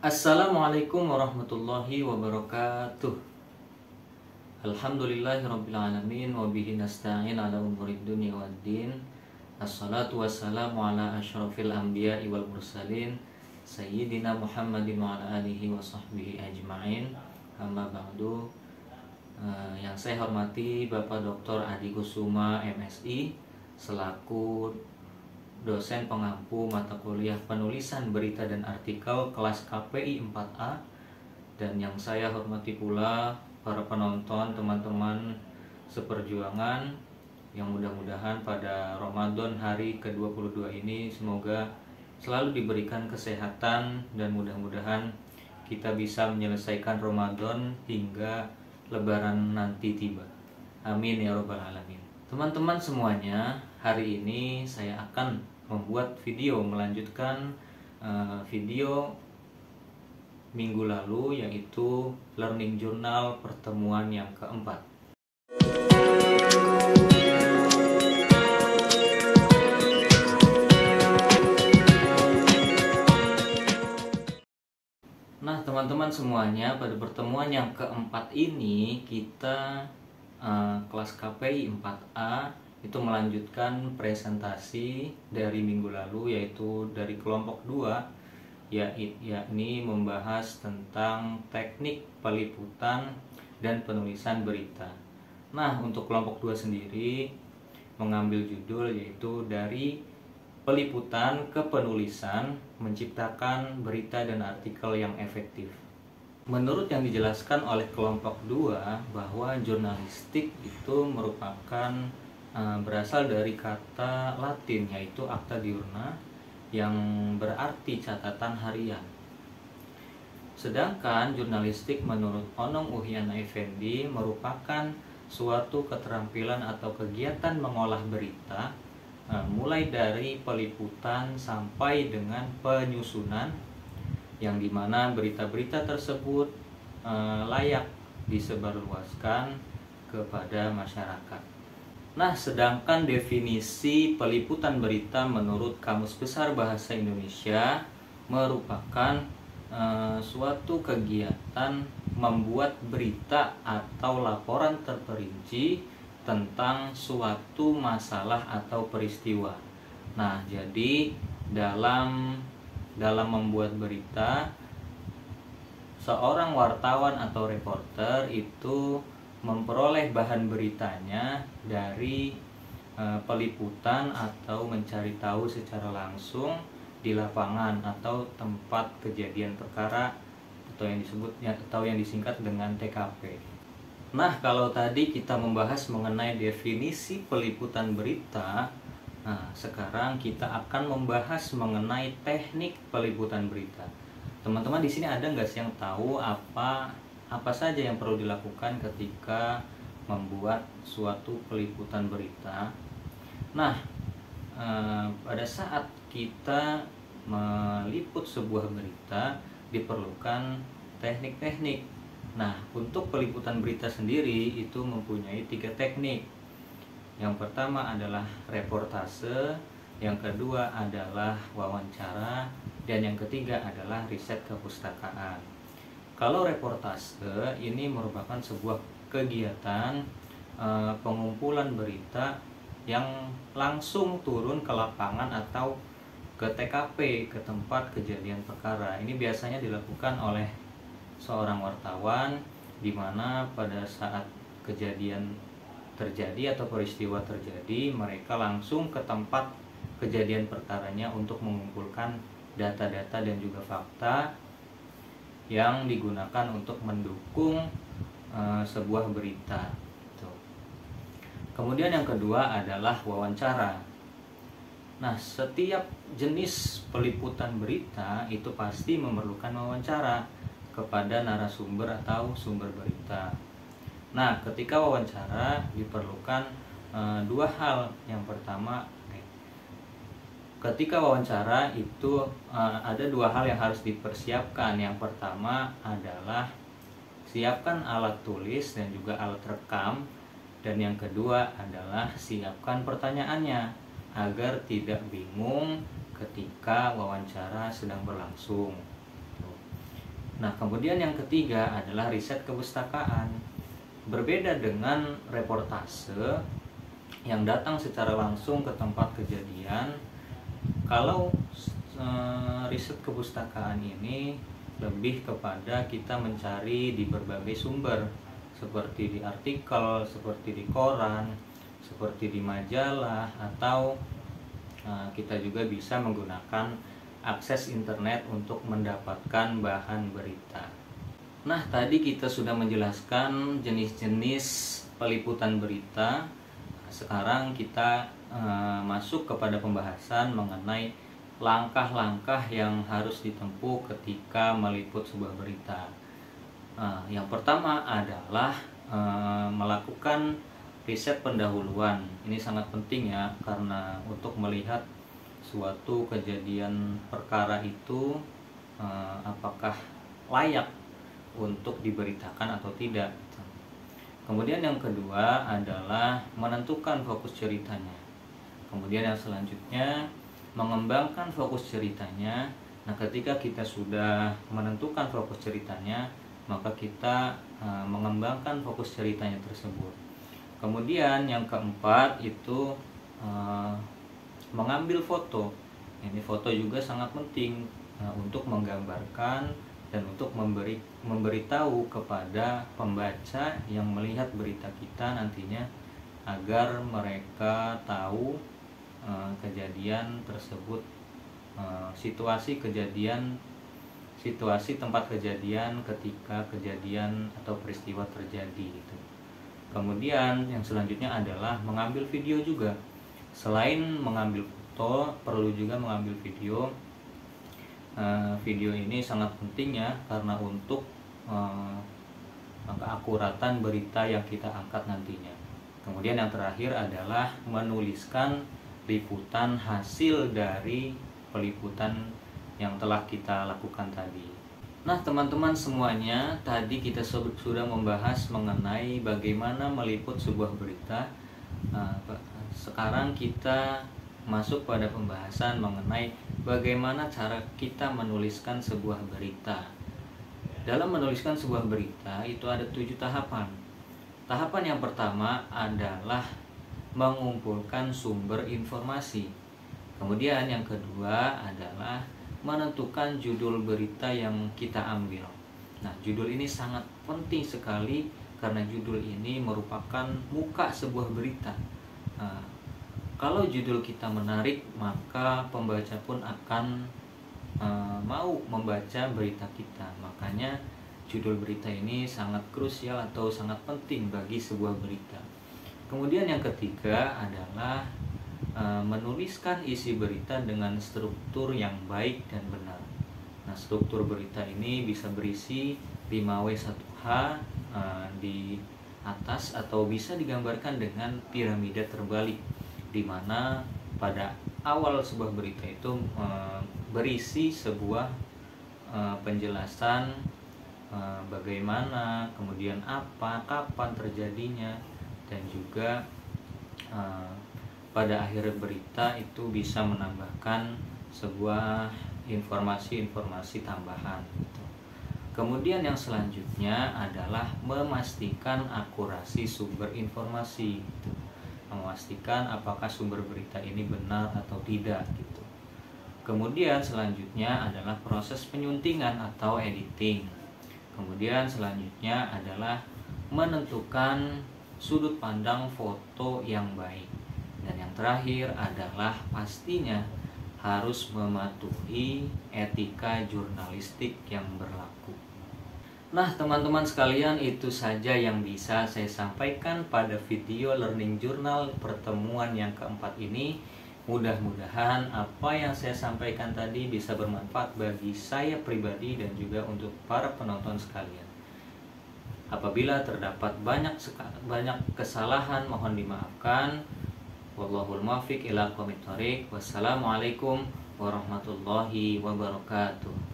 Assalamualaikum warahmatullahi wabarakatuh. Alhamdulillahirrabbilalamin. Wabihi nasta'in ala umurid dunia waddin. Assalatu wassalamu ala ashrafil anbiya'i wal mursalin Sayyidina Muhammadin wa ala alihi wa sahbihi ajma'in. Amma ba'du. Yang saya hormati Bapak Dr. Adi Kusuma MSI selaku dosen pengampu mata kuliah penulisan berita dan artikel kelas KPI 4A, dan yang saya hormati pula para penonton, teman-teman seperjuangan yang mudah-mudahan pada Ramadan hari ke-22 ini semoga selalu diberikan kesehatan dan mudah-mudahan kita bisa menyelesaikan Ramadan hingga Lebaran nanti tiba. Amin ya robbal alamin. Teman-teman semuanya, hari ini saya akan membuat video melanjutkan video minggu lalu, yaitu Learning Journal pertemuan yang keempat. Nah teman-teman semuanya, pada pertemuan yang keempat ini kita kelas KPI 4A itu melanjutkan presentasi dari minggu lalu, yaitu dari kelompok 2, yakni membahas tentang teknik peliputan dan penulisan berita. Nah untuk kelompok 2 sendiri mengambil judul yaitu dari peliputan ke penulisan, menciptakan berita dan artikel yang efektif. Menurut yang dijelaskan oleh kelompok 2 bahwa jurnalistik itu merupakan berasal dari kata Latin yaitu acta diurna yang berarti catatan harian. Sedangkan jurnalistik menurut Onong Uhyana Effendi merupakan suatu keterampilan atau kegiatan mengolah berita mulai dari peliputan sampai dengan penyusunan, yang dimana berita-berita tersebut layak disebarluaskan kepada masyarakat. Nah, sedangkan definisi peliputan berita menurut Kamus Besar Bahasa Indonesia merupakan suatu kegiatan membuat berita atau laporan terperinci tentang suatu masalah atau peristiwa. Nah, jadi dalam membuat berita, seorang wartawan atau reporter itu memperoleh bahan beritanya dari peliputan atau mencari tahu secara langsung di lapangan atau tempat kejadian perkara atau yang disingkat dengan TKP. Nah, kalau tadi kita membahas mengenai definisi peliputan berita, nah sekarang kita akan membahas mengenai teknik peliputan berita. Teman-teman di sini ada nggak sih yang tahu apa saja yang perlu dilakukan ketika membuat suatu peliputan berita? Nah, pada saat kita meliput sebuah berita diperlukan teknik-teknik. Nah, untuk peliputan berita sendiri itu mempunyai 3 teknik. Yang pertama adalah reportase, yang kedua adalah wawancara, dan yang ketiga adalah riset kepustakaan. Kalau reportase ini merupakan sebuah kegiatan pengumpulan berita yang langsung turun ke lapangan atau ke TKP, ke tempat kejadian perkara. Ini biasanya dilakukan oleh seorang wartawan, di mana pada saat kejadian terjadi atau peristiwa terjadi, mereka langsung ke tempat kejadian perkaranya untuk mengumpulkan data-data dan juga fakta yang digunakan untuk mendukung sebuah berita. Kemudian yang kedua adalah wawancara. Nah, setiap jenis peliputan berita itu pasti memerlukan wawancara kepada narasumber atau sumber berita. Nah, ketika wawancara diperlukan 2 hal. Yang pertama, ketika wawancara itu ada 2 hal yang harus dipersiapkan. Yang pertama adalah siapkan alat tulis dan juga alat rekam, dan yang kedua adalah siapkan pertanyaannya agar tidak bingung ketika wawancara sedang berlangsung. Nah, kemudian yang ketiga adalah riset kepustakaan. Berbeda dengan reportase yang datang secara langsung ke tempat kejadian, kalau riset kepustakaan ini lebih kepada kita mencari di berbagai sumber, seperti di artikel, seperti di koran, seperti di majalah, atau kita juga bisa menggunakan akses internet untuk mendapatkan bahan berita. Nah, tadi kita sudah menjelaskan jenis-jenis peliputan berita. Sekarang kita masuk kepada pembahasan mengenai langkah-langkah yang harus ditempuh ketika meliput sebuah berita. Yang pertama adalah melakukan riset pendahuluan. Ini sangat penting ya, karena untuk melihat suatu kejadian perkara itu apakah layak untuk diberitakan atau tidak. Kemudian yang kedua adalah menentukan fokus ceritanya. Kemudian yang selanjutnya mengembangkan fokus ceritanya. Nah, ketika kita sudah menentukan fokus ceritanya, maka kita mengembangkan fokus ceritanya tersebut. Kemudian yang keempat itu mengambil foto. Ini foto juga sangat penting untuk menggambarkan dan untuk memberitahu kepada pembaca yang melihat berita kita nantinya, agar mereka tahu kejadian tersebut, situasi tempat kejadian ketika kejadian atau peristiwa terjadi gitu. Kemudian yang selanjutnya adalah mengambil video juga. Selain mengambil foto, perlu juga mengambil video. Video ini sangat penting ya, karena untuk keakuratan berita yang kita angkat nantinya. Kemudian yang terakhir adalah menuliskan liputan hasil dari peliputan yang telah kita lakukan tadi. Nah, teman-teman semuanya, tadi kita sudah membahas mengenai bagaimana meliput sebuah berita. Sekarang kita masuk pada pembahasan mengenai bagaimana cara kita menuliskan sebuah berita. Dalam menuliskan sebuah berita itu ada 7 tahapan. Tahapan yang pertama adalah mengumpulkan sumber informasi. Kemudian yang kedua adalah menentukan judul berita yang kita ambil. Nah, judul ini sangat penting sekali karena judul ini merupakan muka sebuah berita. Kalau judul kita menarik, maka pembaca pun akan mau membaca berita kita. Makanya judul berita ini sangat krusial atau sangat penting bagi sebuah berita. Kemudian yang ketiga adalah menuliskan isi berita dengan struktur yang baik dan benar. Nah, struktur berita ini bisa berisi 5W1H di atas, atau bisa digambarkan dengan piramida terbalik, di mana pada awal sebuah berita itu berisi sebuah penjelasan bagaimana, kemudian apa, kapan terjadinya, dan juga pada akhir berita itu bisa menambahkan sebuah informasi-informasi tambahan. Kemudian yang selanjutnya adalah memastikan akurasi sumber informasi, memastikan apakah sumber berita ini benar atau tidak gitu. Kemudian selanjutnya adalah proses penyuntingan atau editing. Kemudian selanjutnya adalah menentukan sudut pandang foto yang baik. Dan yang terakhir adalah pastinya harus mematuhi etika jurnalistik yang berlaku. Nah, teman-teman sekalian, itu saja yang bisa saya sampaikan pada video Learning Journal pertemuan yang keempat ini. Mudah-mudahan apa yang saya sampaikan tadi bisa bermanfaat bagi saya pribadi dan juga untuk para penonton sekalian. Apabila terdapat banyak kesalahan, mohon dimaafkan. Wallahul muwaffiq ila aqwamit thoriq. Wassalamualaikum warahmatullahi wabarakatuh.